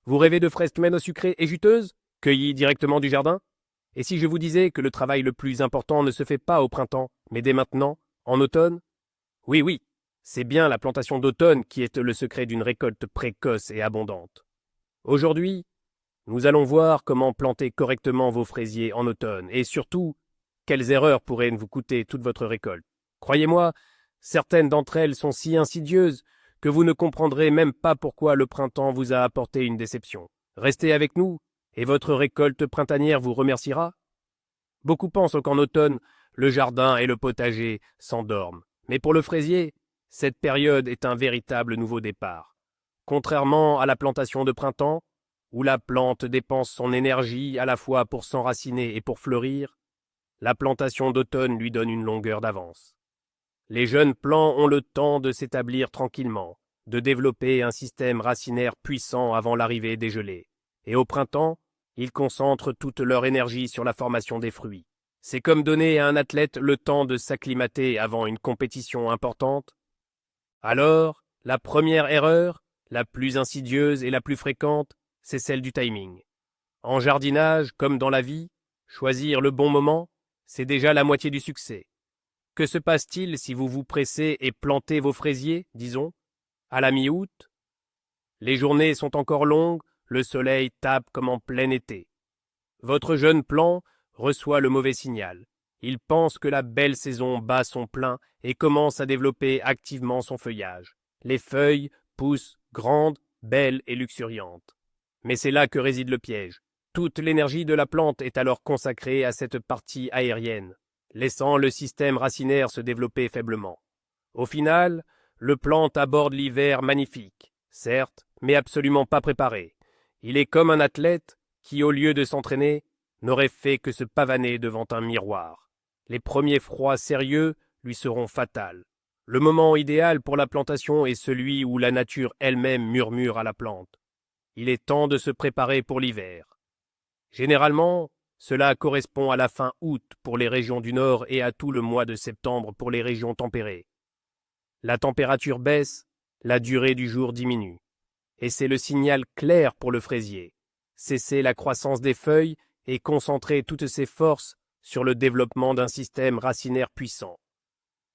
Vous rêvez de fraises au sucrées et juteuses, cueillies directement du jardin? Et si je vous disais que le travail le plus important ne se fait pas au printemps, mais dès maintenant, en automne? Oui, oui, c'est bien la plantation d'automne qui est le secret d'une récolte précoce et abondante. Aujourd'hui, nous allons voir comment planter correctement vos fraisiers en automne et surtout, quelles erreurs pourraient vous coûter toute votre récolte. Croyez-moi, certaines d'entre elles sont si insidieuses que vous ne comprendrez même pas pourquoi le printemps vous a apporté une déception. Restez avec nous et votre récolte printanière vous remerciera. Beaucoup pensent qu'en automne, le jardin et le potager s'endorment. Mais pour le fraisier, cette période est un véritable nouveau départ. Contrairement à la plantation de printemps, où la plante dépense son énergie à la fois pour s'enraciner et pour fleurir, la plantation d'automne lui donne une longueur d'avance. Les jeunes plants ont le temps de s'établir tranquillement, de développer un système racinaire puissant avant l'arrivée des gelées. Et au printemps, ils concentrent toute leur énergie sur la formation des fruits. C'est comme donner à un athlète le temps de s'acclimater avant une compétition importante. Alors, la première erreur, la plus insidieuse et la plus fréquente, c'est celle du timing. En jardinage, comme dans la vie, choisir le bon moment, c'est déjà la moitié du succès. Que se passe-t-il si vous vous pressez et plantez vos fraisiers, disons, à la mi-août? Les journées sont encore longues, le soleil tape comme en plein été. Votre jeune plant reçoit le mauvais signal. Il pense que la belle saison bat son plein et commence à développer activement son feuillage. Les feuilles poussent grandes, belles et luxuriantes. Mais c'est là que réside le piège. Toute l'énergie de la plante est alors consacrée à cette partie aérienne, laissant le système racinaire se développer faiblement. Au final, le plant aborde l'hiver magnifique, certes, mais absolument pas préparé. Il est comme un athlète qui, au lieu de s'entraîner, n'aurait fait que se pavaner devant un miroir. Les premiers froids sérieux lui seront fatals. Le moment idéal pour la plantation est celui où la nature elle-même murmure à la plante. Il est temps de se préparer pour l'hiver. Généralement, cela correspond à la fin août pour les régions du nord et à tout le mois de septembre pour les régions tempérées. La température baisse, la durée du jour diminue. Et c'est le signal clair pour le fraisier. Cesser la croissance des feuilles et concentrer toutes ses forces sur le développement d'un système racinaire puissant.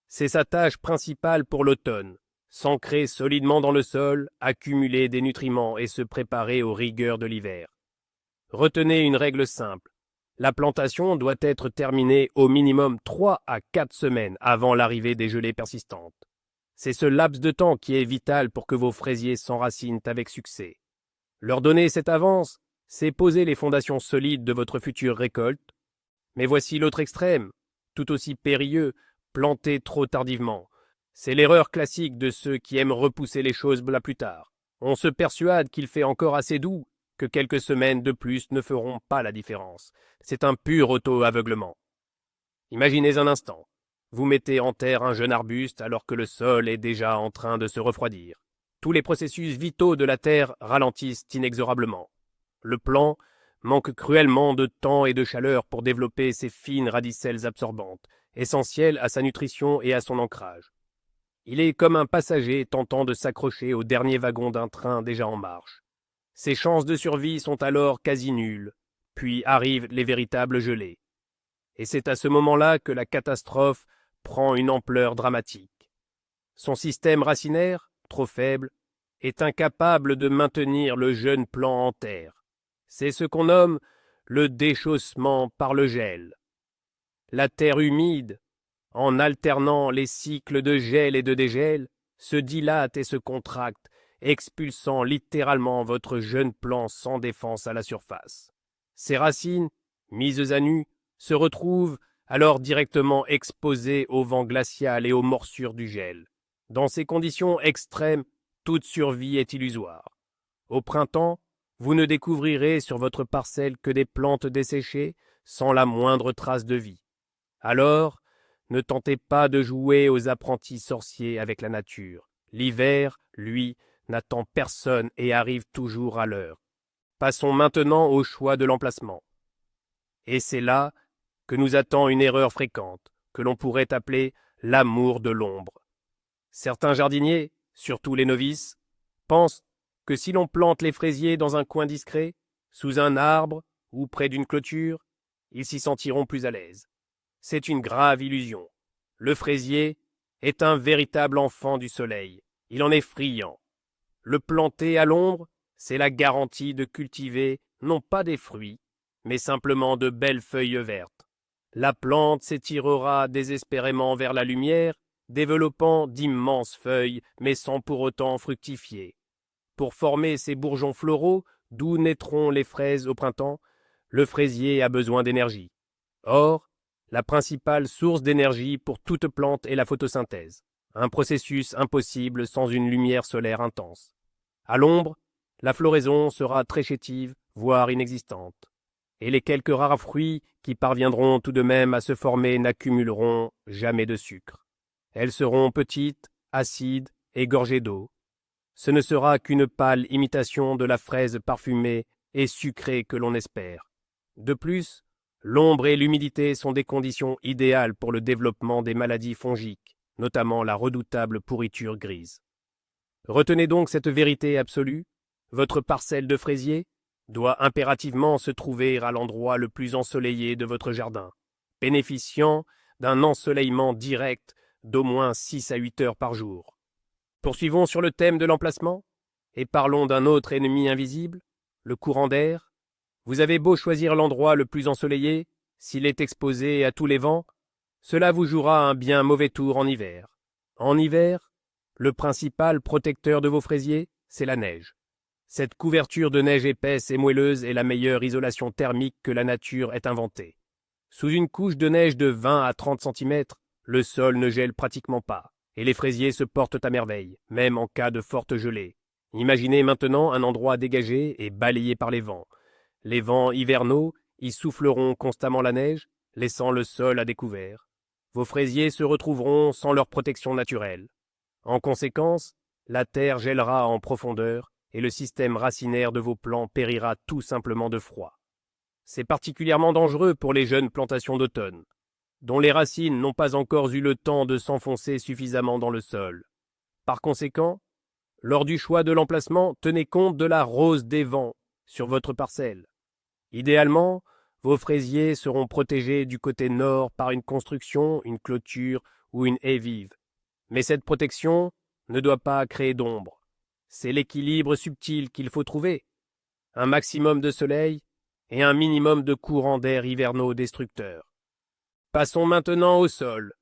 C'est sa tâche principale pour l'automne, s'ancrer solidement dans le sol, accumuler des nutriments et se préparer aux rigueurs de l'hiver. Retenez une règle simple. La plantation doit être terminée au minimum 3 à 4 semaines avant l'arrivée des gelées persistantes. C'est ce laps de temps qui est vital pour que vos fraisiers s'enracinent avec succès. Leur donner cette avance, c'est poser les fondations solides de votre future récolte. Mais voici l'autre extrême, tout aussi périlleux, planter trop tardivement. C'est l'erreur classique de ceux qui aiment repousser les choses là plus tard. On se persuade qu'il fait encore assez doux, que quelques semaines de plus ne feront pas la différence. C'est un pur auto-aveuglement. Imaginez un instant. Vous mettez en terre un jeune arbuste alors que le sol est déjà en train de se refroidir. Tous les processus vitaux de la terre ralentissent inexorablement. Le plant manque cruellement de temps et de chaleur pour développer ses fines radicelles absorbantes, essentielles à sa nutrition et à son ancrage. Il est comme un passager tentant de s'accrocher au dernier wagon d'un train déjà en marche. Ses chances de survie sont alors quasi nulles, puis arrivent les véritables gelées. Et c'est à ce moment-là que la catastrophe prend une ampleur dramatique. Son système racinaire, trop faible, est incapable de maintenir le jeune plant en terre. C'est ce qu'on nomme le déchaussement par le gel. La terre humide, en alternant les cycles de gel et de dégel, se dilate et se contracte, expulsant littéralement votre jeune plant sans défense à la surface. Ses racines, mises à nu, se retrouvent alors directement exposées au vent glacial et aux morsures du gel. Dans ces conditions extrêmes, toute survie est illusoire. Au printemps, vous ne découvrirez sur votre parcelle que des plantes desséchées, sans la moindre trace de vie. Alors, ne tentez pas de jouer aux apprentis sorciers avec la nature. L'hiver, lui, n'attend personne et arrive toujours à l'heure. Passons maintenant au choix de l'emplacement. Et c'est là que nous attend une erreur fréquente, que l'on pourrait appeler l'amour de l'ombre. Certains jardiniers, surtout les novices, pensent que si l'on plante les fraisiers dans un coin discret, sous un arbre ou près d'une clôture, ils s'y sentiront plus à l'aise. C'est une grave illusion. Le fraisier est un véritable enfant du soleil. Il en est friand. Le planter à l'ombre, c'est la garantie de cultiver non pas des fruits, mais simplement de belles feuilles vertes. La plante s'étirera désespérément vers la lumière, développant d'immenses feuilles, mais sans pour autant fructifier. Pour former ces bourgeons floraux, d'où naîtront les fraises au printemps, le fraisier a besoin d'énergie. Or, la principale source d'énergie pour toute plante est la photosynthèse, un processus impossible sans une lumière solaire intense. À l'ombre, la floraison sera très chétive, voire inexistante, et les quelques rares fruits qui parviendront tout de même à se former n'accumuleront jamais de sucre. Elles seront petites, acides et gorgées d'eau. Ce ne sera qu'une pâle imitation de la fraise parfumée et sucrée que l'on espère. De plus, l'ombre et l'humidité sont des conditions idéales pour le développement des maladies fongiques, notamment la redoutable pourriture grise. Retenez donc cette vérité absolue, votre parcelle de fraisier doit impérativement se trouver à l'endroit le plus ensoleillé de votre jardin, bénéficiant d'un ensoleillement direct d'au moins 6 à 8 heures par jour. Poursuivons sur le thème de l'emplacement, et parlons d'un autre ennemi invisible, le courant d'air. Vous avez beau choisir l'endroit le plus ensoleillé, s'il est exposé à tous les vents, cela vous jouera un bien mauvais tour en hiver. En hiver, le principal protecteur de vos fraisiers, c'est la neige. Cette couverture de neige épaisse et moelleuse est la meilleure isolation thermique que la nature ait inventée. Sous une couche de neige de 20 à 30 cm, le sol ne gèle pratiquement pas, et les fraisiers se portent à merveille, même en cas de forte gelée. Imaginez maintenant un endroit dégagé et balayé par les vents. Les vents hivernaux y souffleront constamment la neige, laissant le sol à découvert. Vos fraisiers se retrouveront sans leur protection naturelle. En conséquence, la terre gèlera en profondeur et le système racinaire de vos plants périra tout simplement de froid. C'est particulièrement dangereux pour les jeunes plantations d'automne, dont les racines n'ont pas encore eu le temps de s'enfoncer suffisamment dans le sol. Par conséquent, lors du choix de l'emplacement, tenez compte de la rose des vents sur votre parcelle. Idéalement, vos fraisiers seront protégés du côté nord par une construction, une clôture ou une haie vive. Mais cette protection ne doit pas créer d'ombre. C'est l'équilibre subtil qu'il faut trouver. Un maximum de soleil et un minimum de courants d'air hivernaux destructeurs. Passons maintenant au sol.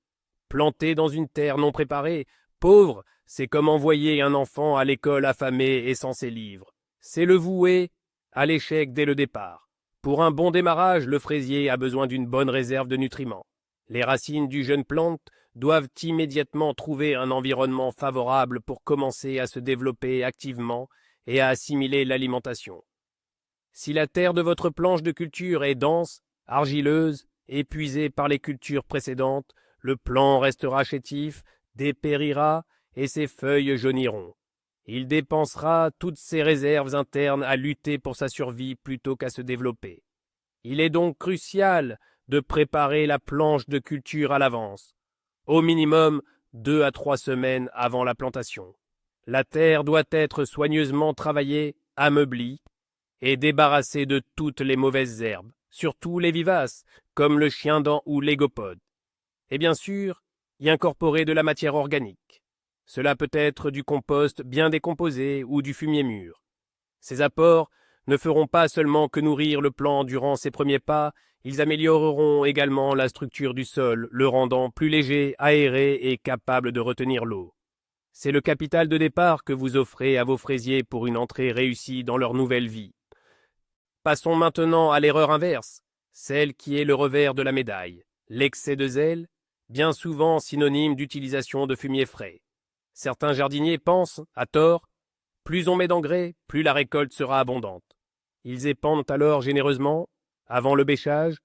Planté dans une terre non préparée, pauvre, c'est comme envoyer un enfant à l'école affamé et sans ses livres. C'est le vouer à l'échec dès le départ. Pour un bon démarrage, le fraisier a besoin d'une bonne réserve de nutriments. Les racines du jeune plante doivent immédiatement trouver un environnement favorable pour commencer à se développer activement et à assimiler l'alimentation. Si la terre de votre planche de culture est dense, argileuse, épuisée par les cultures précédentes, le plant restera chétif, dépérira et ses feuilles jauniront. Il dépensera toutes ses réserves internes à lutter pour sa survie plutôt qu'à se développer. Il est donc crucial de préparer la planche de culture à l'avance, au minimum 2 à 3 semaines avant la plantation. La terre doit être soigneusement travaillée, ameublie et débarrassée de toutes les mauvaises herbes, surtout les vivaces, comme le chien-dent ou l'égopode. Et bien sûr, y incorporer de la matière organique. Cela peut être du compost bien décomposé ou du fumier mûr. Ces apports ne feront pas seulement que nourrir le plant durant ses premiers pas, ils amélioreront également la structure du sol, le rendant plus léger, aéré et capable de retenir l'eau. C'est le capital de départ que vous offrez à vos fraisiers pour une entrée réussie dans leur nouvelle vie. Passons maintenant à l'erreur inverse, celle qui est le revers de la médaille, l'excès de zèle, bien souvent synonyme d'utilisation de fumier frais. Certains jardiniers pensent, à tort, plus on met d'engrais, plus la récolte sera abondante. Ils épandent alors généreusement, avant le bêchage,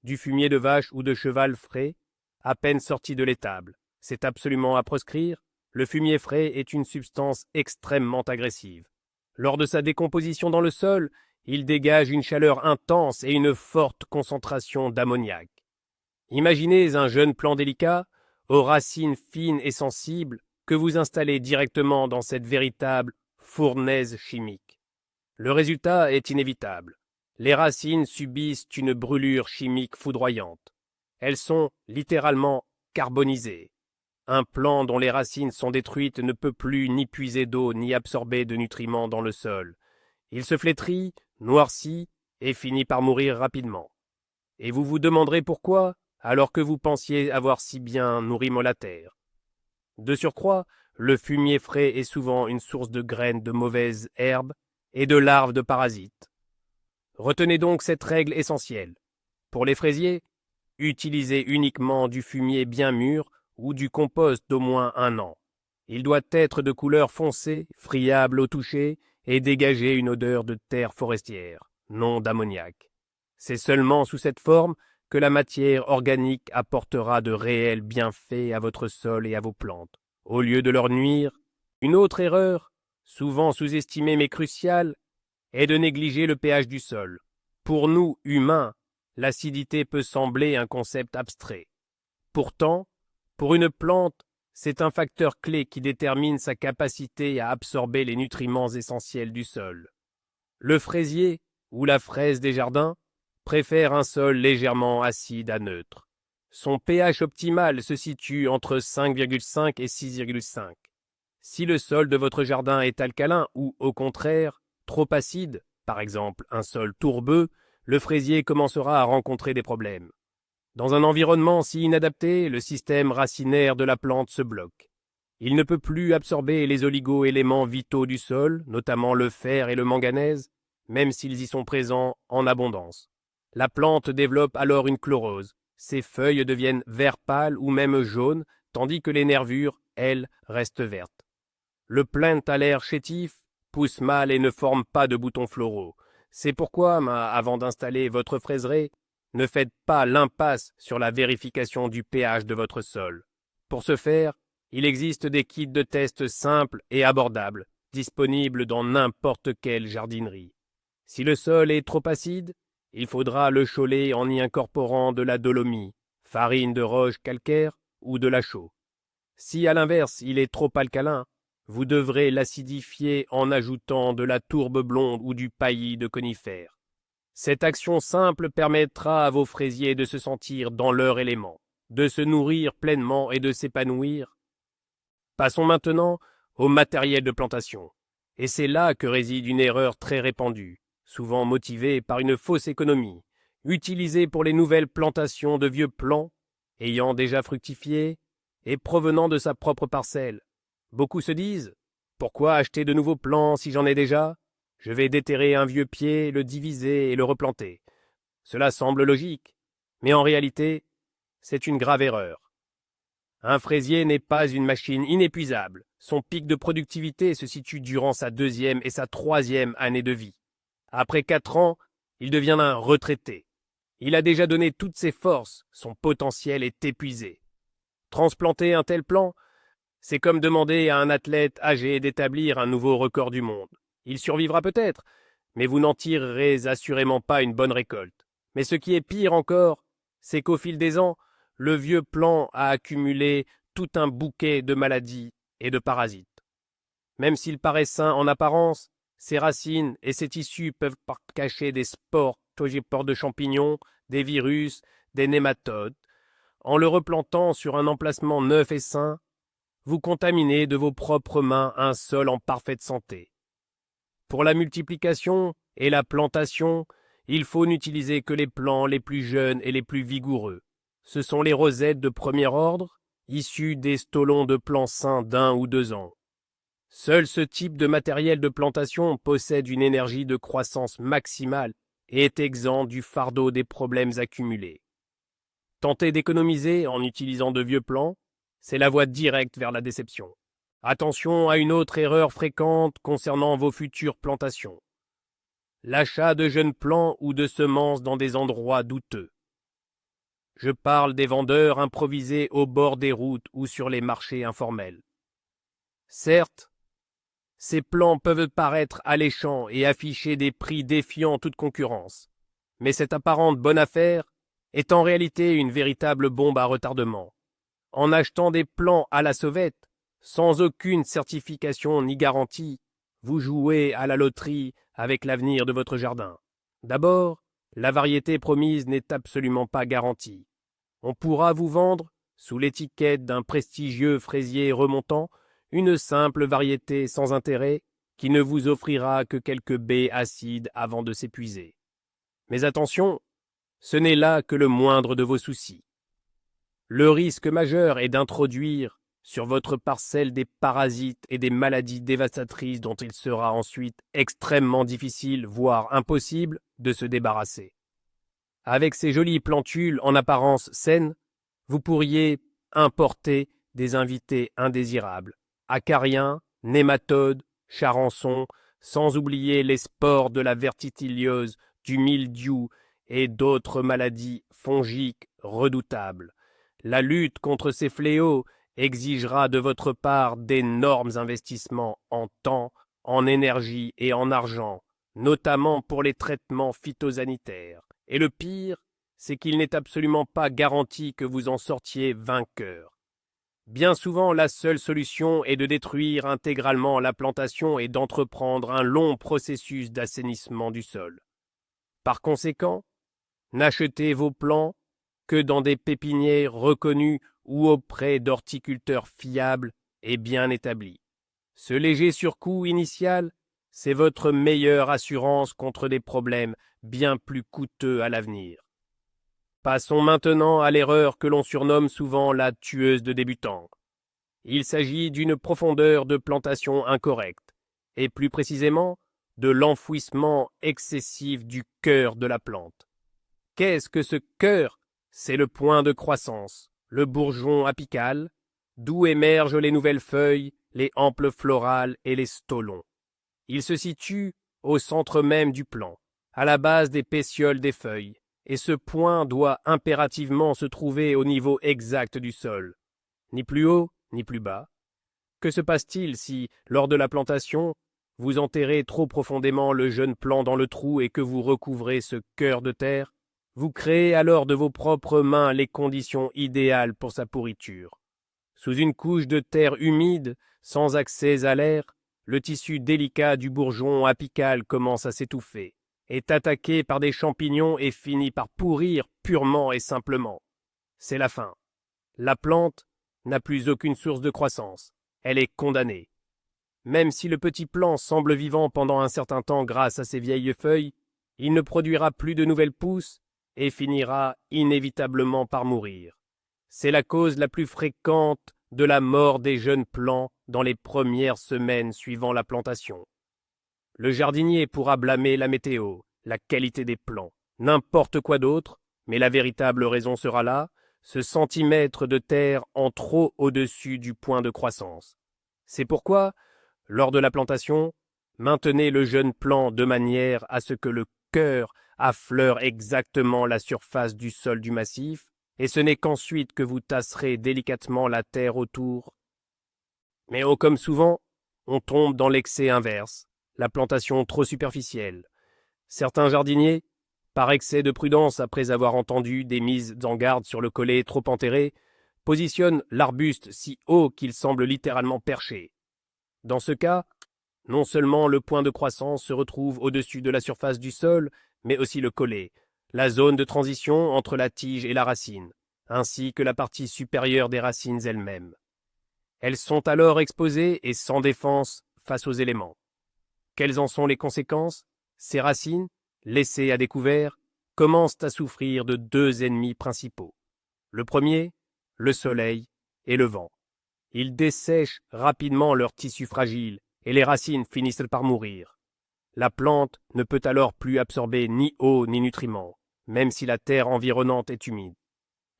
du fumier de vache ou de cheval frais, à peine sorti de l'étable. C'est absolument à proscrire. Le fumier frais est une substance extrêmement agressive. Lors de sa décomposition dans le sol, il dégage une chaleur intense et une forte concentration d'ammoniac. Imaginez un jeune plant délicat, aux racines fines et sensibles, que vous installez directement dans cette véritable fournaise chimique. Le résultat est inévitable. Les racines subissent une brûlure chimique foudroyante. Elles sont littéralement carbonisées. Un plant dont les racines sont détruites ne peut plus ni puiser d'eau ni absorber de nutriments dans le sol. Il se flétrit, noircit et finit par mourir rapidement. Et vous vous demanderez pourquoi, alors que vous pensiez avoir si bien nourri la terre. De surcroît, le fumier frais est souvent une source de graines de mauvaises herbes et de larves de parasites. Retenez donc cette règle essentielle. Pour les fraisiers, utilisez uniquement du fumier bien mûr ou du compost d'au moins 1 an. Il doit être de couleur foncée, friable au toucher et dégager une odeur de terre forestière, non d'ammoniac. C'est seulement sous cette forme que la matière organique apportera de réels bienfaits à votre sol et à vos plantes. Au lieu de leur nuire, une autre erreur, souvent sous-estimée mais cruciale, est de négliger le pH du sol. Pour nous, humains, l'acidité peut sembler un concept abstrait. Pourtant, pour une plante, c'est un facteur clé qui détermine sa capacité à absorber les nutriments essentiels du sol. Le fraisier, ou la fraise des jardins, préfère un sol légèrement acide à neutre. Son pH optimal se situe entre 5,5 et 6,5. Si le sol de votre jardin est alcalin ou, au contraire, trop acide, par exemple un sol tourbeux, le fraisier commencera à rencontrer des problèmes. Dans un environnement si inadapté, le système racinaire de la plante se bloque. Il ne peut plus absorber les oligo-éléments vitaux du sol, notamment le fer et le manganèse, même s'ils y sont présents en abondance. La plante développe alors une chlorose. Ses feuilles deviennent vert pâle ou même jaune, tandis que les nervures, elles, restent vertes. Le plantalaire chétif pousse mal et ne forme pas de boutons floraux. C'est pourquoi, avant d'installer votre fraiseraie, ne faites pas l'impasse sur la vérification du pH de votre sol. Pour ce faire, il existe des kits de test simples et abordables, disponibles dans n'importe quelle jardinerie. Si le sol est trop acide, il faudra le choler en y incorporant de la dolomie, farine de roche calcaire ou de la chaux. Si à l'inverse il est trop alcalin, vous devrez l'acidifier en ajoutant de la tourbe blonde ou du paillis de conifères. Cette action simple permettra à vos fraisiers de se sentir dans leur élément, de se nourrir pleinement et de s'épanouir. Passons maintenant au matériel de plantation. Et c'est là que réside une erreur très répandue, souvent motivée par une fausse économie, utilisée pour les nouvelles plantations de vieux plants, ayant déjà fructifié et provenant de sa propre parcelle. Beaucoup se disent « Pourquoi acheter de nouveaux plants si j'en ai déjà ? Je vais déterrer un vieux pied, le diviser et le replanter. » Cela semble logique, mais en réalité, c'est une grave erreur. Un fraisier n'est pas une machine inépuisable. Son pic de productivité se situe durant sa 2e et sa 3e année de vie. Après 4 ans, il devient un retraité. Il a déjà donné toutes ses forces, son potentiel est épuisé. Transplanter un tel plant, c'est comme demander à un athlète âgé d'établir un nouveau record du monde. Il survivra peut-être, mais vous n'en tirerez assurément pas une bonne récolte. Mais ce qui est pire encore, c'est qu'au fil des ans, le vieux plant a accumulé tout un bouquet de maladies et de parasites. Même s'il paraît sain en apparence, ses racines et ses tissus peuvent cacher des spores de champignons, des virus, des nématodes. En le replantant sur un emplacement neuf et sain, vous contaminez de vos propres mains un sol en parfaite santé. Pour la multiplication et la plantation, il faut n'utiliser que les plants les plus jeunes et les plus vigoureux. Ce sont les rosettes de premier ordre, issues des stolons de plants sains d'1 ou 2 ans. Seul ce type de matériel de plantation possède une énergie de croissance maximale et est exempt du fardeau des problèmes accumulés. Tenter d'économiser en utilisant de vieux plants, c'est la voie directe vers la déception. Attention à une autre erreur fréquente concernant vos futures plantations. L'achat de jeunes plants ou de semences dans des endroits douteux. Je parle des vendeurs improvisés au bord des routes ou sur les marchés informels. Certes, ces plants peuvent paraître alléchants et afficher des prix défiant toute concurrence, mais cette apparente bonne affaire est en réalité une véritable bombe à retardement. En achetant des plants à la sauvette, sans aucune certification ni garantie, vous jouez à la loterie avec l'avenir de votre jardin. D'abord, la variété promise n'est absolument pas garantie. On pourra vous vendre, sous l'étiquette d'un prestigieux fraisier remontant, une simple variété sans intérêt qui ne vous offrira que quelques baies acides avant de s'épuiser. Mais attention, ce n'est là que le moindre de vos soucis. Le risque majeur est d'introduire sur votre parcelle des parasites et des maladies dévastatrices dont il sera ensuite extrêmement difficile, voire impossible, de se débarrasser. Avec ces jolies plantules en apparence saines, vous pourriez importer des invités indésirables, acariens, nématodes, charançons, sans oublier les spores de la verticilliose, du mildiou et d'autres maladies fongiques redoutables. La lutte contre ces fléaux exigera de votre part d'énormes investissements en temps, en énergie et en argent, notamment pour les traitements phytosanitaires. Et le pire, c'est qu'il n'est absolument pas garanti que vous en sortiez vainqueur. Bien souvent, la seule solution est de détruire intégralement la plantation et d'entreprendre un long processus d'assainissement du sol. Par conséquent, n'achetez vos plants que dans des pépinières reconnues ou auprès d'horticulteurs fiables et bien établis. Ce léger surcoût initial, c'est votre meilleure assurance contre des problèmes bien plus coûteux à l'avenir. Passons maintenant à l'erreur que l'on surnomme souvent la tueuse de débutants. Il s'agit d'une profondeur de plantation incorrecte, et plus précisément de l'enfouissement excessif du cœur de la plante. Qu'est-ce que ce cœur? C'est le point de croissance, le bourgeon apical, d'où émergent les nouvelles feuilles, les hampes florales et les stolons. Il se situe au centre même du plant, à la base des pétioles des feuilles, et ce point doit impérativement se trouver au niveau exact du sol, ni plus haut, ni plus bas. Que se passe-t-il si, lors de la plantation, vous enterrez trop profondément le jeune plant dans le trou et que vous recouvrez ce cœur de terre? Vous créez alors de vos propres mains les conditions idéales pour sa pourriture. Sous une couche de terre humide, sans accès à l'air, le tissu délicat du bourgeon apical commence à s'étouffer, est attaqué par des champignons et finit par pourrir purement et simplement. C'est la fin. La plante n'a plus aucune source de croissance. Elle est condamnée. Même si le petit plant semble vivant pendant un certain temps grâce à ses vieilles feuilles, il ne produira plus de nouvelles pousses et finira inévitablement par mourir. C'est la cause la plus fréquente de la mort des jeunes plants dans les premières semaines suivant la plantation. Le jardinier pourra blâmer la météo, la qualité des plants, n'importe quoi d'autre, mais la véritable raison sera là, ce centimètre de terre en trop au-dessus du point de croissance. C'est pourquoi, lors de la plantation, maintenez le jeune plant de manière à ce que le cœur affleure exactement la surface du sol du massif, et ce n'est qu'ensuite que vous tasserez délicatement la terre autour. Mais comme souvent, on tombe dans l'excès inverse, la plantation trop superficielle. Certains jardiniers, par excès de prudence après avoir entendu des mises en garde sur le collet trop enterré, positionnent l'arbuste si haut qu'il semble littéralement perché. Dans ce cas, non seulement le point de croissance se retrouve au-dessus de la surface du sol, mais aussi le collet, la zone de transition entre la tige et la racine, ainsi que la partie supérieure des racines elles-mêmes. Elles sont alors exposées et sans défense face aux éléments. Quelles en sont les conséquences? Ces racines, laissées à découvert, commencent à souffrir de deux ennemis principaux. Le premier, le soleil et le vent. Ils dessèchent rapidement leur tissu fragile et les racines finissent par mourir. La plante ne peut alors plus absorber ni eau ni nutriments, même si la terre environnante est humide.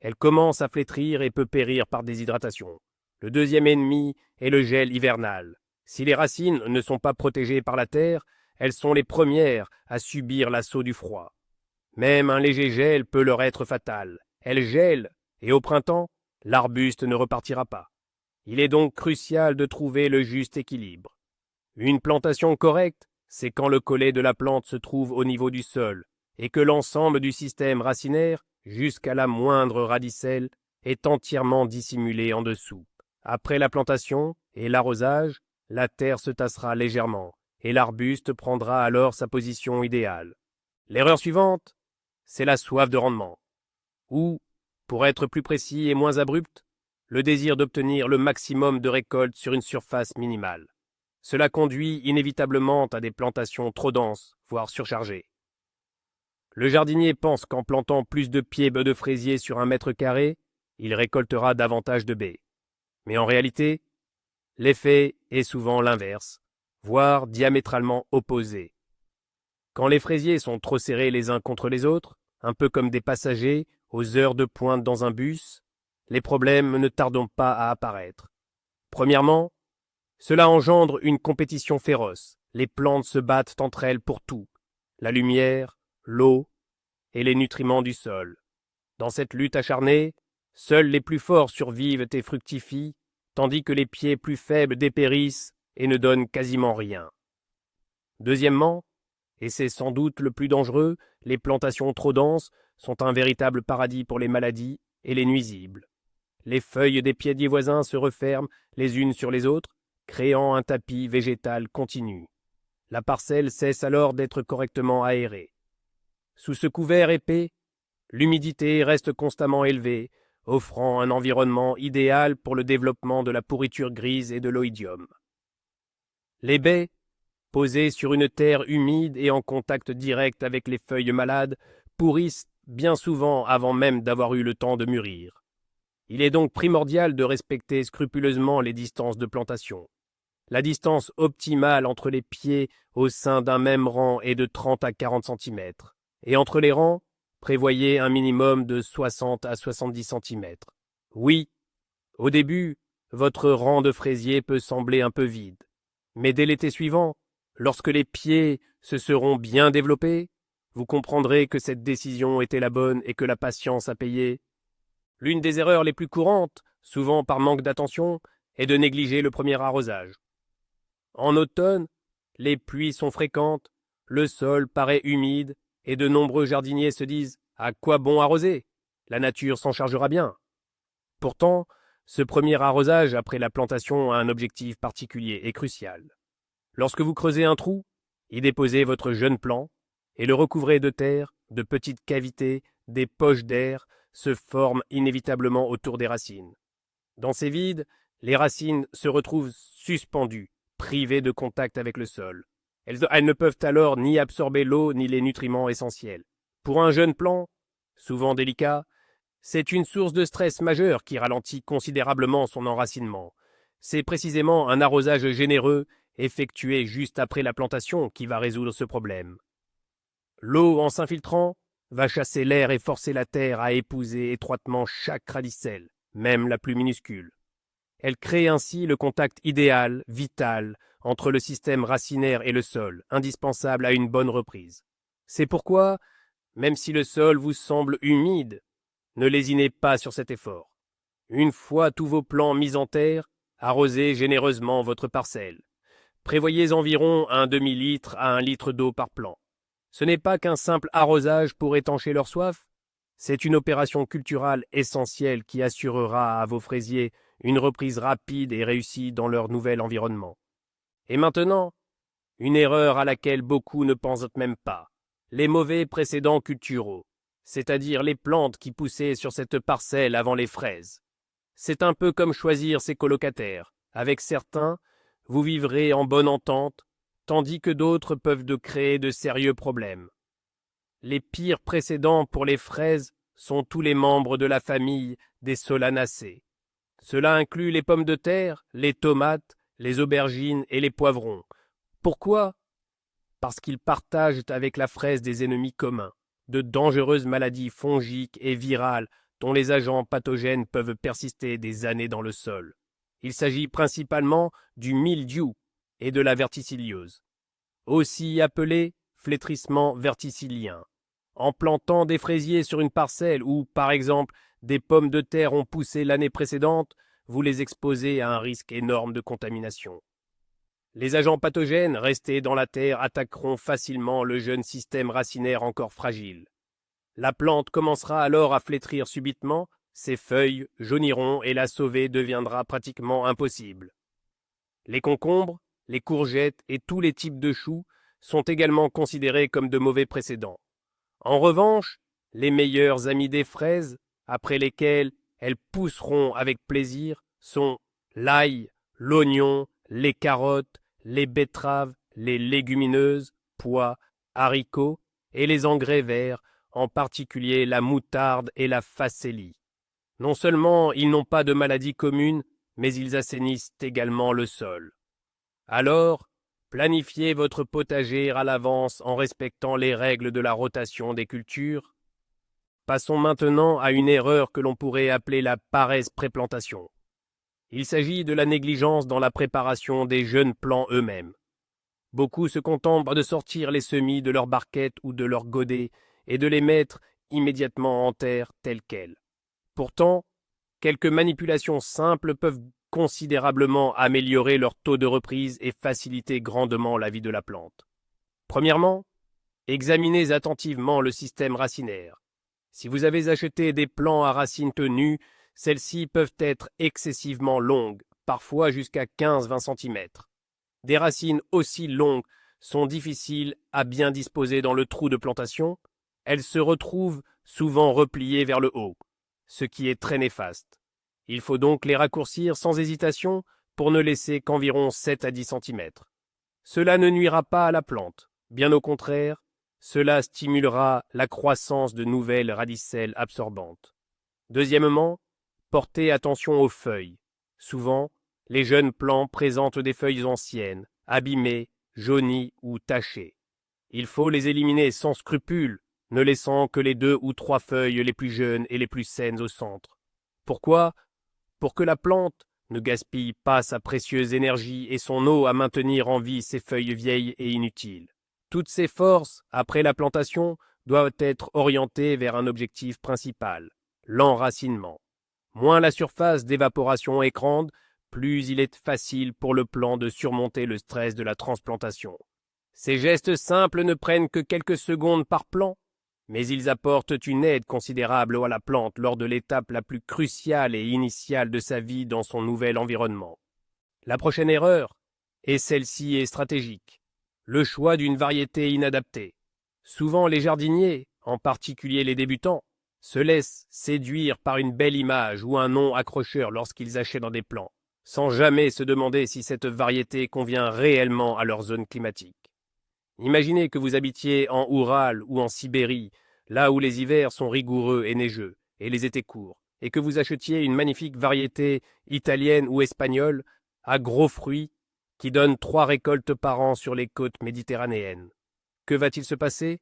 Elle commence à flétrir et peut périr par déshydratation. Le deuxième ennemi est le gel hivernal. Si les racines ne sont pas protégées par la terre, elles sont les premières à subir l'assaut du froid. Même un léger gel peut leur être fatal. Elles gèlent, et au printemps, l'arbuste ne repartira pas. Il est donc crucial de trouver le juste équilibre. Une plantation correcte, c'est quand le collet de la plante se trouve au niveau du sol, et que l'ensemble du système racinaire, jusqu'à la moindre radicelle, est entièrement dissimulé en dessous. Après la plantation et l'arrosage, la terre se tassera légèrement, et l'arbuste prendra alors sa position idéale. L'erreur suivante, c'est la soif de rendement. Ou, pour être plus précis et moins abrupt, le désir d'obtenir le maximum de récolte sur une surface minimale. Cela conduit inévitablement à des plantations trop denses, voire surchargées. Le jardinier pense qu'en plantant plus de pieds de fraisier sur 1 m², il récoltera davantage de baies. Mais en réalité, l'effet est souvent l'inverse, voire diamétralement opposé. Quand les fraisiers sont trop serrés les uns contre les autres, un peu comme des passagers aux heures de pointe dans un bus, les problèmes ne tardent pas à apparaître. Premièrement, cela engendre une compétition féroce. Les plantes se battent entre elles pour tout, la lumière, l'eau et les nutriments du sol. Dans cette lutte acharnée, seuls les plus forts survivent et fructifient, tandis que les pieds plus faibles dépérissent et ne donnent quasiment rien. Deuxièmement, et c'est sans doute le plus dangereux, les plantations trop denses sont un véritable paradis pour les maladies et les nuisibles. Les feuilles des piediers voisins se referment les unes sur les autres, créant un tapis végétal continu. La parcelle cesse alors d'être correctement aérée. Sous ce couvert épais, l'humidité reste constamment élevée, offrant un environnement idéal pour le développement de la pourriture grise et de l'oïdium. Les baies, posées sur une terre humide et en contact direct avec les feuilles malades, pourrissent bien souvent avant même d'avoir eu le temps de mûrir. Il est donc primordial de respecter scrupuleusement les distances de plantation. La distance optimale entre les pieds au sein d'un même rang est de 30 à 40 cm, et entre les rangs, prévoyez un minimum de 60 à 70 cm. Oui, au début, votre rang de fraisiers peut sembler un peu vide, mais dès l'été suivant, lorsque les pieds se seront bien développés, vous comprendrez que cette décision était la bonne et que la patience a payé. L'une des erreurs les plus courantes, souvent par manque d'attention, est de négliger le premier arrosage. En automne, les pluies sont fréquentes, le sol paraît humide, et de nombreux jardiniers se disent « À quoi bon arroser? La nature s'en chargera bien ». Pourtant, ce premier arrosage après la plantation a un objectif particulier et crucial. Lorsque vous creusez un trou, y déposez votre jeune plant et le recouvrez de terre, de petites cavités, des poches d'air se forment inévitablement autour des racines. Dans ces vides, les racines se retrouvent suspendues, privées de contact avec le sol. Elles ne peuvent alors ni absorber l'eau ni les nutriments essentiels. Pour un jeune plant, souvent délicat, c'est une source de stress majeur qui ralentit considérablement son enracinement. C'est précisément un arrosage généreux, effectué juste après la plantation, qui va résoudre ce problème. L'eau, en s'infiltrant, va chasser l'air et forcer la terre à épouser étroitement chaque radicelle, même la plus minuscule. Elle crée ainsi le contact idéal, vital, entre le système racinaire et le sol, indispensable à une bonne reprise. C'est pourquoi, même si le sol vous semble humide, ne lésinez pas sur cet effort. Une fois tous vos plants mis en terre, arrosez généreusement votre parcelle. Prévoyez environ un demi-litre à 1 litre d'eau par plant. Ce n'est pas qu'un simple arrosage pour étancher leur soif, c'est une opération culturale essentielle qui assurera à vos fraisiers une reprise rapide et réussie dans leur nouvel environnement. Et maintenant, une erreur à laquelle beaucoup ne pensent même pas, les mauvais précédents culturaux, c'est-à-dire les plantes qui poussaient sur cette parcelle avant les fraises. C'est un peu comme choisir ses colocataires. Avec certains, vous vivrez en bonne entente, tandis que d'autres peuvent créer de sérieux problèmes. Les pires précédents pour les fraises sont tous les membres de la famille des Solanacées. Cela inclut les pommes de terre, les tomates, les aubergines et les poivrons. Pourquoi? Parce qu'ils partagent avec la fraise des ennemis communs, de dangereuses maladies fongiques et virales dont les agents pathogènes peuvent persister des années dans le sol. Il s'agit principalement du mildiou et de la verticilliose, aussi appelé flétrissement verticillien. En plantant des fraisiers sur une parcelle où, par exemple, des pommes de terre ont poussé l'année précédente, vous les exposez à un risque énorme de contamination. Les agents pathogènes restés dans la terre attaqueront facilement le jeune système racinaire encore fragile. La plante commencera alors à flétrir subitement, ses feuilles jauniront et la sauver deviendra pratiquement impossible. Les concombres, les courgettes et tous les types de choux sont également considérés comme de mauvais précédents. En revanche, les meilleurs amis des fraises, après lesquelles elles pousseront avec plaisir, sont l'ail, l'oignon, les carottes, les betteraves, les légumineuses, pois, haricots et les engrais verts, en particulier la moutarde et la facélie. Non seulement ils n'ont pas de maladies communes, mais ils assainissent également le sol. Alors, planifiez votre potager à l'avance en respectant les règles de la rotation des cultures. Passons maintenant à une erreur que l'on pourrait appeler la paresse préplantation. Il s'agit de la négligence dans la préparation des jeunes plants eux-mêmes. Beaucoup se contentent de sortir les semis de leur barquette ou de leur godet et de les mettre immédiatement en terre telles quelles. Pourtant, quelques manipulations simples peuvent considérablement améliorer leur taux de reprise et faciliter grandement la vie de la plante. Premièrement, examinez attentivement le système racinaire. Si vous avez acheté des plants à racines tenues, celles-ci peuvent être excessivement longues, parfois jusqu'à 15-20 cm. Des racines aussi longues sont difficiles à bien disposer dans le trou de plantation. Elles se retrouvent souvent repliées vers le haut, ce qui est très néfaste. Il faut donc les raccourcir sans hésitation pour ne laisser qu'environ 7 à 10 cm. Cela ne nuira pas à la plante, bien au contraire, cela stimulera la croissance de nouvelles radicelles absorbantes. Deuxièmement, portez attention aux feuilles. Souvent, les jeunes plants présentent des feuilles anciennes, abîmées, jaunies ou tachées. Il faut les éliminer sans scrupule, ne laissant que les 2 ou 3 feuilles les plus jeunes et les plus saines au centre. Pourquoi ? Pour que la plante ne gaspille pas sa précieuse énergie et son eau à maintenir en vie ses feuilles vieilles et inutiles. Toutes ces forces, après la plantation, doivent être orientées vers un objectif principal, l'enracinement. Moins la surface d'évaporation est grande, plus il est facile pour le plant de surmonter le stress de la transplantation. Ces gestes simples ne prennent que quelques secondes par plant, mais ils apportent une aide considérable à la plante lors de l'étape la plus cruciale et initiale de sa vie dans son nouvel environnement. La prochaine erreur, et celle-ci est stratégique, le choix d'une variété inadaptée. Souvent les jardiniers, en particulier les débutants, se laissent séduire par une belle image ou un nom accrocheur lorsqu'ils achètent des plants, sans jamais se demander si cette variété convient réellement à leur zone climatique. Imaginez que vous habitiez en Oural ou en Sibérie, là où les hivers sont rigoureux et neigeux, et les étés courts, et que vous achetiez une magnifique variété italienne ou espagnole, à gros fruits, qui donne 3 récoltes par an sur les côtes méditerranéennes. Que va-t-il se passer ?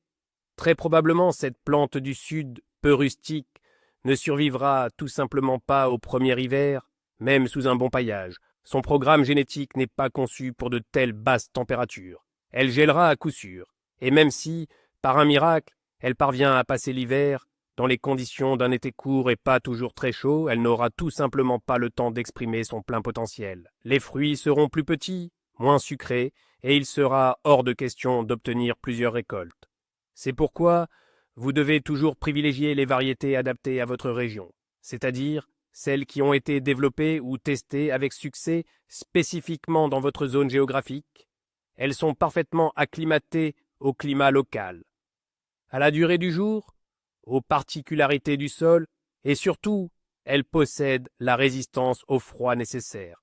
Très probablement cette plante du sud, peu rustique, ne survivra tout simplement pas au premier hiver, même sous un bon paillage. Son programme génétique n'est pas conçu pour de telles basses températures. Elle gèlera à coup sûr, et même si, par un miracle, elle parvient à passer l'hiver, dans les conditions d'un été court et pas toujours très chaud, elle n'aura tout simplement pas le temps d'exprimer son plein potentiel. Les fruits seront plus petits, moins sucrés, et il sera hors de question d'obtenir plusieurs récoltes. C'est pourquoi vous devez toujours privilégier les variétés adaptées à votre région, c'est-à-dire celles qui ont été développées ou testées avec succès spécifiquement dans votre zone géographique. Elles sont parfaitement acclimatées au climat local, à la durée du jour, aux particularités du sol, et surtout, elles possèdent la résistance au froid nécessaire.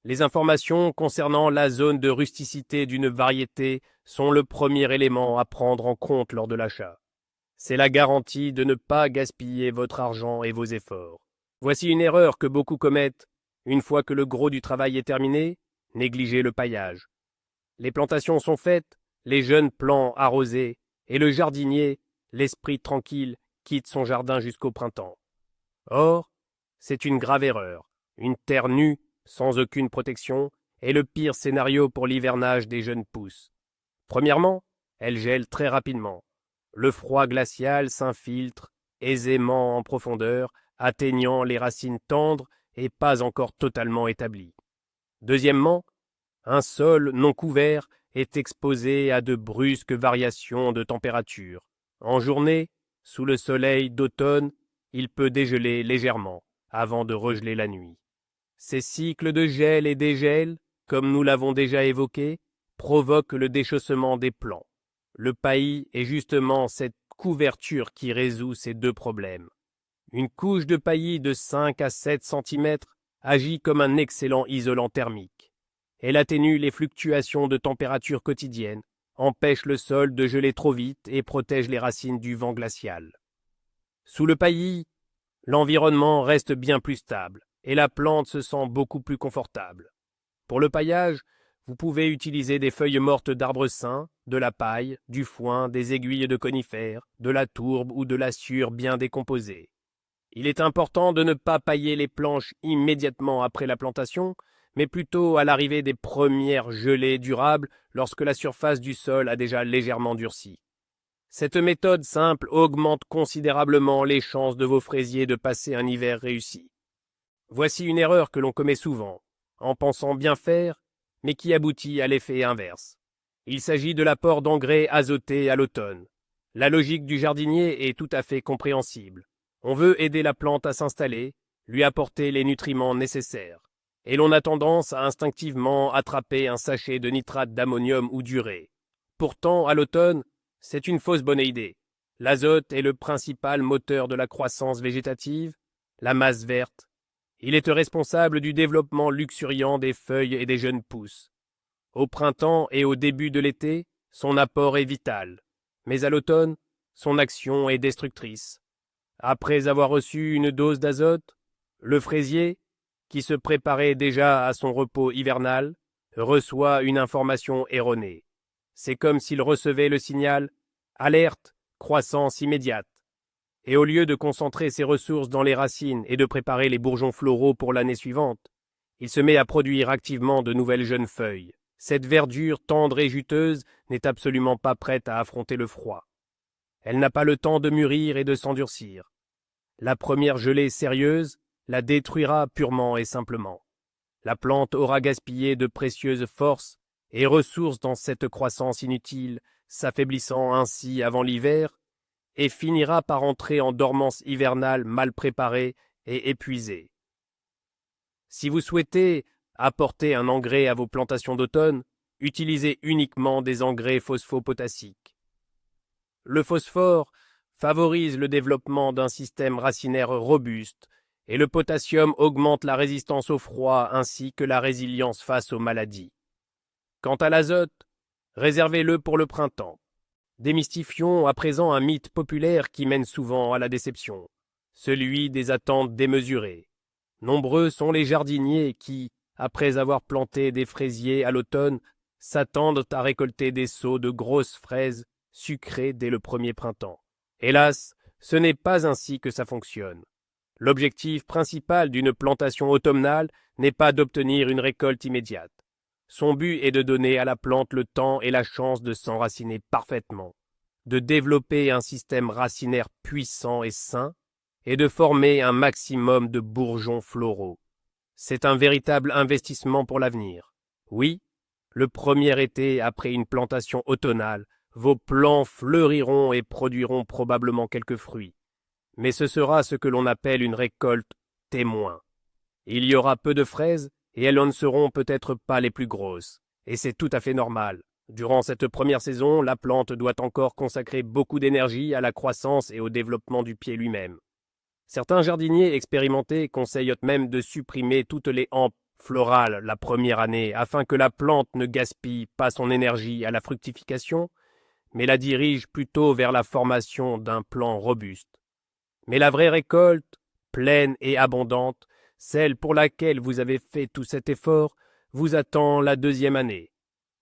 Les informations concernant la zone de rusticité d'une variété sont le premier élément à prendre en compte lors de l'achat. C'est la garantie de ne pas gaspiller votre argent et vos efforts. Voici une erreur que beaucoup commettent. Une fois que le gros du travail est terminé, négligez le paillage. Les plantations sont faites, les jeunes plants arrosés, et le jardinier, l'esprit tranquille, quitte son jardin jusqu'au printemps. Or, c'est une grave erreur. Une terre nue, sans aucune protection, est le pire scénario pour l'hivernage des jeunes pousses. Premièrement, elle gèle très rapidement. Le froid glacial s'infiltre aisément en profondeur, atteignant les racines tendres et pas encore totalement établies. Deuxièmement, un sol non couvert est exposé à de brusques variations de température. En journée, sous le soleil d'automne, il peut dégeler légèrement, avant de regeler la nuit. Ces cycles de gel et dégel, comme nous l'avons déjà évoqué, provoque le déchaussement des plants. Le paillis est justement cette couverture qui résout ces deux problèmes. Une couche de paillis de 5 à 7 cm agit comme un excellent isolant thermique. Elle atténue les fluctuations de température quotidiennes, empêche le sol de geler trop vite et protège les racines du vent glacial. Sous le paillis, l'environnement reste bien plus stable et la plante se sent beaucoup plus confortable. Pour le paillage, vous pouvez utiliser des feuilles mortes d'arbres sains, de la paille, du foin, des aiguilles de conifères, de la tourbe ou de la sciure bien décomposée. Il est important de ne pas pailler les planches immédiatement après la plantation, mais plutôt à l'arrivée des premières gelées durables lorsque la surface du sol a déjà légèrement durci. Cette méthode simple augmente considérablement les chances de vos fraisiers de passer un hiver réussi. Voici une erreur que l'on commet souvent, en pensant bien faire, mais qui aboutit à l'effet inverse. Il s'agit de l'apport d'engrais azotés à l'automne. La logique du jardinier est tout à fait compréhensible. On veut aider la plante à s'installer, lui apporter les nutriments nécessaires. Et l'on a tendance à instinctivement attraper un sachet de nitrate d'ammonium ou d'urée. Pourtant, à l'automne, c'est une fausse bonne idée. L'azote est le principal moteur de la croissance végétative, la masse verte. Il est responsable du développement luxuriant des feuilles et des jeunes pousses. Au printemps et au début de l'été, son apport est vital. Mais à l'automne, son action est destructrice. Après avoir reçu une dose d'azote, le fraisier, qui se préparait déjà à son repos hivernal, reçoit une information erronée. C'est comme s'il recevait le signal « Alerte, croissance immédiate ». Et au lieu de concentrer ses ressources dans les racines et de préparer les bourgeons floraux pour l'année suivante, il se met à produire activement de nouvelles jeunes feuilles. Cette verdure tendre et juteuse n'est absolument pas prête à affronter le froid. Elle n'a pas le temps de mûrir et de s'endurcir. La première gelée sérieuse la détruira purement et simplement. La plante aura gaspillé de précieuses forces et ressources dans cette croissance inutile, s'affaiblissant ainsi avant l'hiver, et finira par entrer en dormance hivernale mal préparée et épuisée. Si vous souhaitez apporter un engrais à vos plantations d'automne, utilisez uniquement des engrais phosphopotassiques. Le phosphore favorise le développement d'un système racinaire robuste et le potassium augmente la résistance au froid ainsi que la résilience face aux maladies. Quant à l'azote, réservez-le pour le printemps. Démystifions à présent un mythe populaire qui mène souvent à la déception, celui des attentes démesurées. Nombreux sont les jardiniers qui, après avoir planté des fraisiers à l'automne, s'attendent à récolter des seaux de grosses fraises sucrées dès le premier printemps. Hélas, ce n'est pas ainsi que ça fonctionne. L'objectif principal d'une plantation automnale n'est pas d'obtenir une récolte immédiate. Son but est de donner à la plante le temps et la chance de s'enraciner parfaitement, de développer un système racinaire puissant et sain, et de former un maximum de bourgeons floraux. C'est un véritable investissement pour l'avenir. Oui, le premier été après une plantation automnale, vos plants fleuriront et produiront probablement quelques fruits. Mais ce sera ce que l'on appelle une récolte témoin. Il y aura peu de fraises et elles ne seront peut-être pas les plus grosses. Et c'est tout à fait normal. Durant cette première saison, la plante doit encore consacrer beaucoup d'énergie à la croissance et au développement du pied lui-même. Certains jardiniers expérimentés conseillent même de supprimer toutes les hampes florales la première année afin que la plante ne gaspille pas son énergie à la fructification, mais la dirige plutôt vers la formation d'un plant robuste. Mais la vraie récolte, pleine et abondante, celle pour laquelle vous avez fait tout cet effort, vous attend la deuxième année.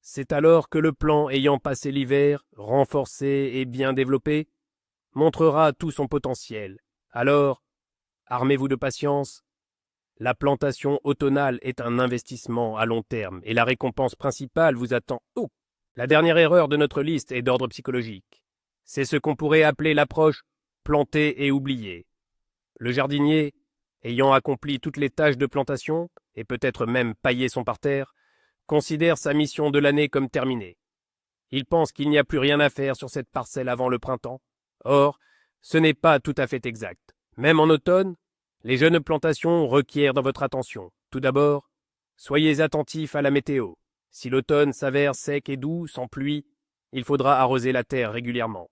C'est alors que le plant ayant passé l'hiver, renforcé et bien développé, montrera tout son potentiel. Alors, armez-vous de patience. La plantation automnale est un investissement à long terme et la récompense principale vous attend. Oh, la dernière erreur de notre liste est d'ordre psychologique. C'est ce qu'on pourrait appeler l'approche planter et oublier. Le jardinier, ayant accompli toutes les tâches de plantation, et peut-être même paillé son parterre, considère sa mission de l'année comme terminée. Il pense qu'il n'y a plus rien à faire sur cette parcelle avant le printemps. Or, ce n'est pas tout à fait exact. Même en automne, les jeunes plantations requièrent votre attention. Tout d'abord, Soyez attentifs à la météo. Si l'automne s'avère sec et doux, sans pluie, il faudra arroser la terre régulièrement.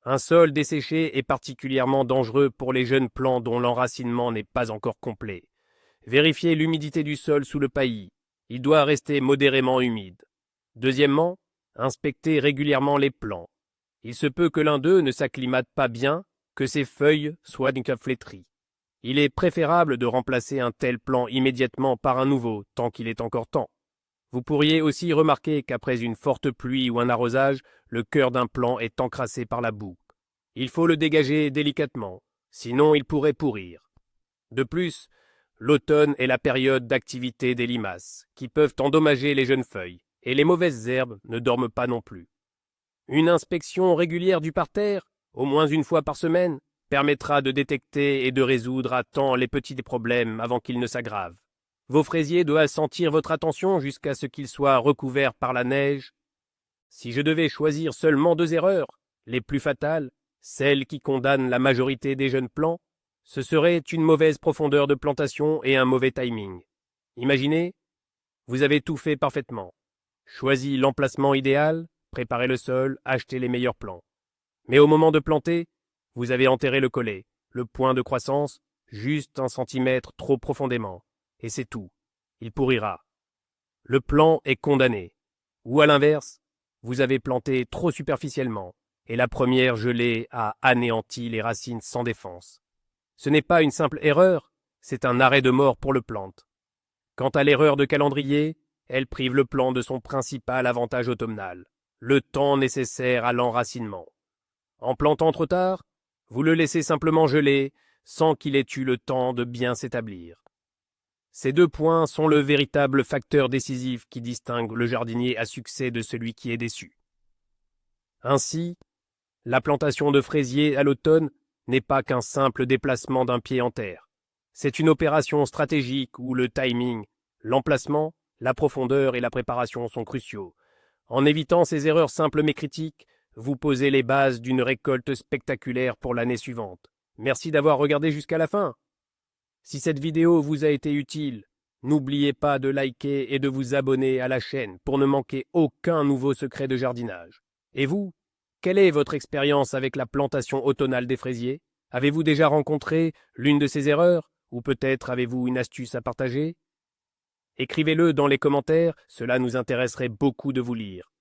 Un sol desséché est particulièrement dangereux pour les jeunes plants dont l'enracinement n'est pas encore complet. Vérifiez l'humidité du sol sous le paillis. Il doit rester modérément humide. Deuxièmement, inspectez régulièrement les plants. Il se peut que l'un d'eux ne s'acclimate pas bien, que ses feuilles soient flétries. Il est préférable de remplacer un tel plant immédiatement par un nouveau, tant qu'il est encore temps. Vous pourriez aussi remarquer qu'après une forte pluie ou un arrosage, le cœur d'un plant est encrassé par la boue. Il faut le dégager délicatement, sinon il pourrait pourrir. De plus, l'automne est la période d'activité des limaces, qui peuvent endommager les jeunes feuilles, et les mauvaises herbes ne dorment pas non plus. Une inspection régulière du parterre, au moins une fois par semaine, permettra de détecter et de résoudre à temps les petits problèmes avant qu'ils ne s'aggravent. Vos fraisiers doivent sentir votre attention jusqu'à ce qu'ils soient recouverts par la neige. Si je devais choisir seulement 2 erreurs, les plus fatales, celles qui condamnent la majorité des jeunes plants, ce serait une mauvaise profondeur de plantation et un mauvais timing. Imaginez, vous avez tout fait parfaitement. Choisi l'emplacement idéal, préparé le sol, acheté les meilleurs plants. Mais au moment de planter, vous avez enterré le collet, le point de croissance, juste 1 centimètre trop profondément. Et c'est tout. Il pourrira. Le plant est condamné. Ou à l'inverse, vous avez planté trop superficiellement, et la première gelée a anéanti les racines sans défense. Ce n'est pas une simple erreur, c'est un arrêt de mort pour le plante. Quant à l'erreur de calendrier, elle prive le plant de son principal avantage automnal, le temps nécessaire à l'enracinement. En plantant trop tard, vous le laissez simplement geler, sans qu'il ait eu le temps de bien s'établir. Ces 2 points sont le véritable facteur décisif qui distingue le jardinier à succès de celui qui est déçu. Ainsi, la plantation de fraisiers à l'automne n'est pas qu'un simple déplacement d'un pied en terre. C'est une opération stratégique où le timing, l'emplacement, la profondeur et la préparation sont cruciaux. En évitant ces erreurs simples mais critiques, vous posez les bases d'une récolte spectaculaire pour l'année suivante. Merci d'avoir regardé jusqu'à la fin. Si cette vidéo vous a été utile, n'oubliez pas de liker et de vous abonner à la chaîne pour ne manquer aucun nouveau secret de jardinage. Et vous, quelle est votre expérience avec la plantation automnale des fraisiers? Avez-vous déjà rencontré l'une de ces erreurs? Ou peut-être avez-vous une astuce à partager? Écrivez-le dans les commentaires, cela nous intéresserait beaucoup de vous lire.